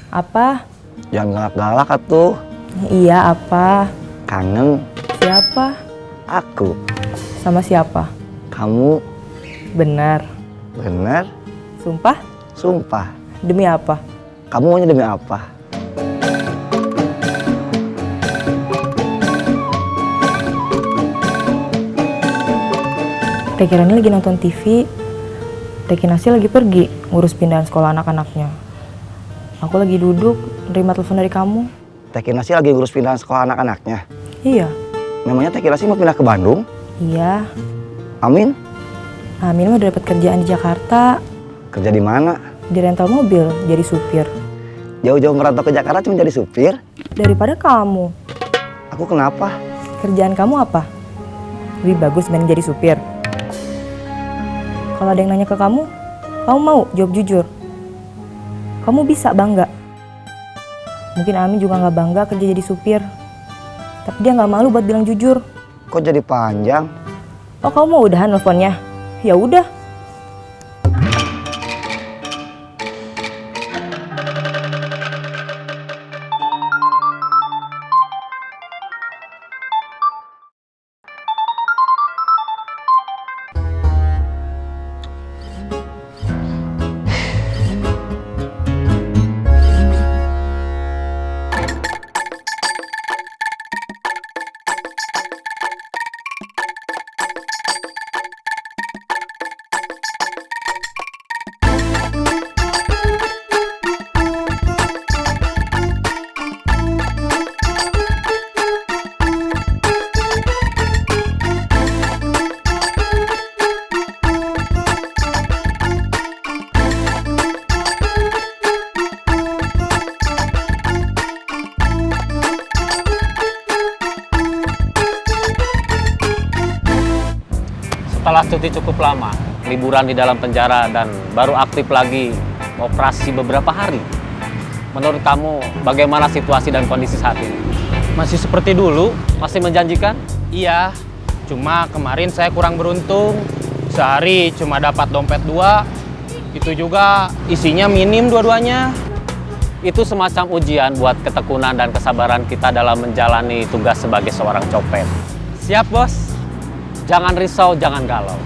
Apa? Jangan galak-galak atuh. Iya, apa? Kangen. Siapa? Aku. Sama siapa? Kamu. Benar. Bener? Sumpah? Sumpah. Demi apa? Kamu maunya demi apa? Teh Kirani lagi nonton TV. Teh Kinasi lagi pergi ngurus pindahan sekolah anak-anaknya. Aku lagi duduk nerima telepon dari kamu. Teh Kinasi lagi ngurus pindahan sekolah anak-anaknya. Iya. Memangnya Teh Kinasi mau pindah ke Bandung? Iya. Amin. Amin mah udah dapat kerjaan di Jakarta. Kerja di mana? Di rental mobil jadi supir. Jauh-jauh merantau ke Jakarta cuma jadi supir? Daripada kamu. Aku kenapa? Kerjaan kamu apa? Lebih bagus dibanding jadi supir. Kalau ada yang nanya ke kamu mau jawab jujur. Kamu bisa bangga. Mungkin Amin juga nggak bangga kerja jadi supir. Tapi dia nggak malu buat bilang jujur. Kok jadi panjang? Oh, kamu mau udahan nelfonnya? Ya udah. Setelah cuti cukup lama, liburan di dalam penjara dan baru aktif lagi operasi beberapa hari. Menurut kamu bagaimana situasi dan kondisi saat ini? Masih seperti dulu? Masih menjanjikan? Iya, cuma kemarin saya kurang beruntung. Sehari cuma dapat dompet 2. Itu juga isinya minim dua-duanya. Itu semacam ujian buat ketekunan dan kesabaran kita dalam menjalani tugas sebagai seorang copet. Siap, Bos. Jangan risau, jangan galau.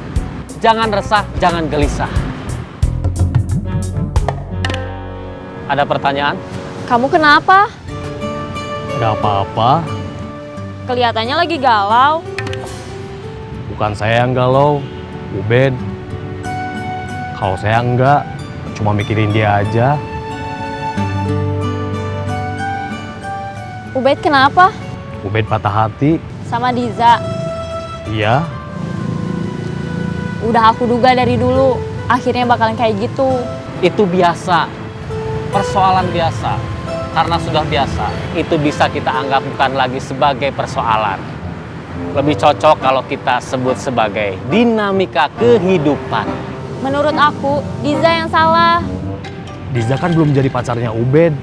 Jangan resah, jangan gelisah. Ada pertanyaan? Kamu kenapa? Gak apa-apa, Kelihatannya lagi galau. bukan saya yang galau, Ubed. Kalau saya enggak, cuma mikirin dia aja. Ubed kenapa? Ubed patah hati, Sama Diza. iya. Udah aku duga dari dulu. Akhirnya bakalan kayak gitu. Itu biasa. Persoalan biasa. Karena sudah biasa, itu bisa kita anggap bukan lagi sebagai persoalan. Lebih cocok kalau kita sebut sebagai dinamika kehidupan. Menurut aku, Diza yang salah. Diza kan belum jadi pacarnya Ubed.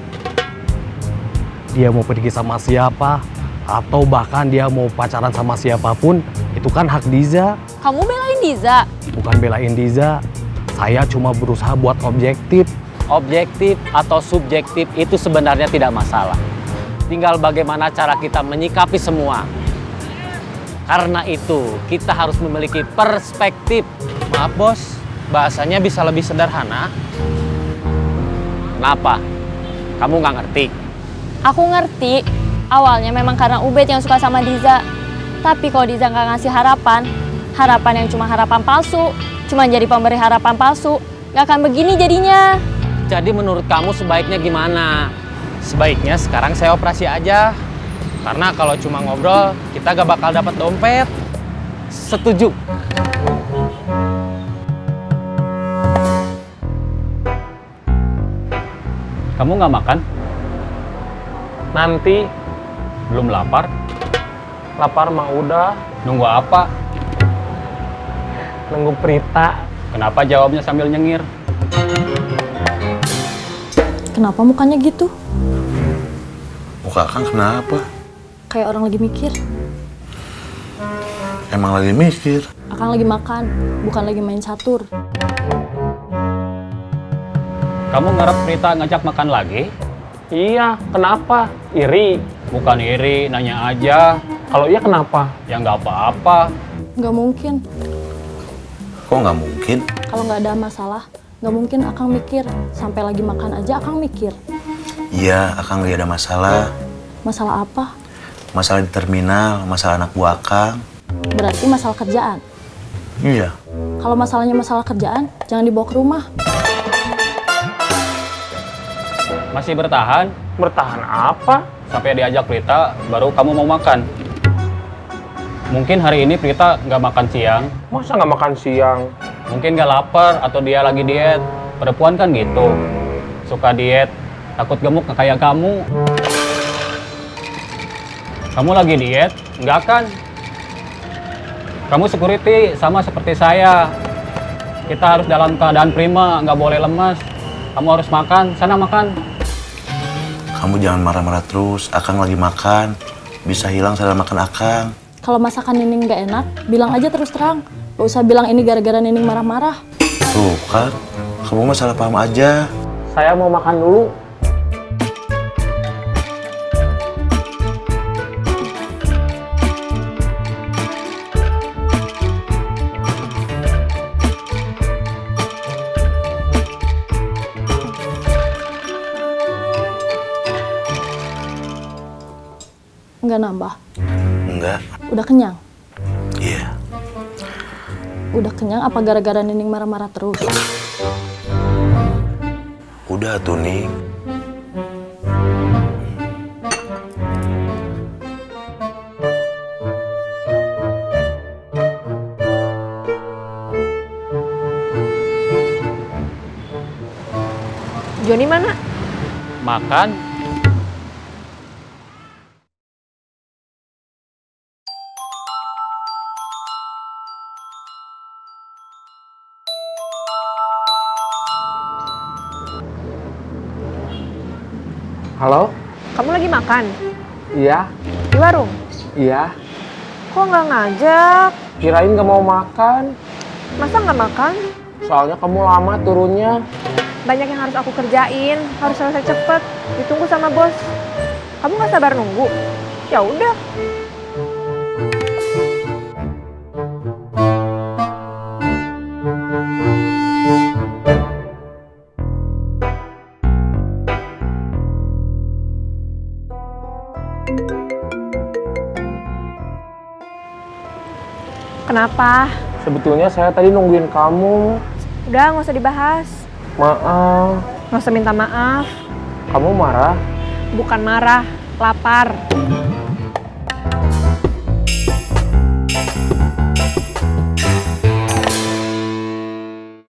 Dia mau pergi sama siapa, atau bahkan dia mau pacaran sama siapapun, itu kan hak Diza. Kamu belain Diza? Bukan belain Diza, saya cuma berusaha buat objektif. Objektif atau subjektif itu sebenarnya tidak masalah. Tinggal bagaimana cara kita menyikapi semua. Karena itu, kita harus memiliki perspektif. Maaf, Bos. Bahasanya bisa lebih sederhana. Kenapa? Kamu nggak ngerti? Aku ngerti. Awalnya memang karena Ubed yang suka sama Diza. Tapi kalau Diza nggak ngasih harapan, harapan yang cuma harapan palsu, cuma jadi pemberi harapan palsu, nggak akan begini jadinya. Jadi menurut kamu sebaiknya gimana? Sebaiknya sekarang saya operasi aja. Karena kalau cuma ngobrol, kita gak bakal dapat dompet. Setuju. Kamu nggak makan? Nanti Belum lapar? lapar mah udah. Nunggu apa? Nunggu Prita. Kenapa jawabnya sambil nyengir? Kenapa mukanya gitu? Muka Kang kenapa? Kayak orang lagi mikir. Emang lagi mikir. Akang lagi makan, bukan lagi main catur. Kamu ngarep Prita ngajak makan lagi? Iya, kenapa? Iri? Bukan iri, nanya aja. Kalau iya kenapa? Ya nggak apa-apa. Nggak mungkin. Kok nggak mungkin? Kalau nggak ada masalah, nggak mungkin Akang mikir. Sampai lagi makan aja Akang mikir. Iya, Akang lagi ada masalah. Masalah apa? Masalah di terminal, masalah anak buah Akang. Berarti masalah kerjaan. Iya. Kalau masalahnya masalah kerjaan, jangan dibawa ke rumah. Masih bertahan? Bertahan apa? Sampai diajak Prita, baru kamu mau makan. Mungkin hari ini Prita nggak makan siang. Masa nggak makan siang? Mungkin nggak lapar atau dia lagi diet. Perempuan kan gitu. Suka diet, takut gemuk nggak kayak kamu. Kamu lagi diet? Nggak kan? Kamu security sama seperti saya. Kita harus dalam keadaan prima, nggak boleh lemas. Kamu harus makan, sana makan. Kamu jangan marah-marah terus. Akang lagi makan. Bisa hilang setelah makan Akang. Kalau masakan Nining nggak enak, bilang aja terus terang. Gak usah bilang ini gara-gara Nining marah-marah. Tuh kan, kamu mah salah paham aja. Saya mau makan dulu. Nggak nambah. Enggak. Udah kenyang? Iya. Udah kenyang apa gara-gara Nining marah-marah terus? Udah tuh, Ning. Joni mana? Makan. Halo? Kamu lagi makan? Iya? Di warung? Iya? Kok nggak ngajak? Kirain nggak mau makan. Masa nggak makan? Soalnya kamu lama turunnya. Banyak yang harus aku kerjain, harus selesai cepet. Ditunggu sama bos. Kamu nggak sabar nunggu? Ya udah. Kenapa? Sebetulnya saya tadi nungguin kamu. Udah, nggak usah dibahas. Maaf. Nggak usah minta maaf. Kamu marah? Bukan marah, lapar.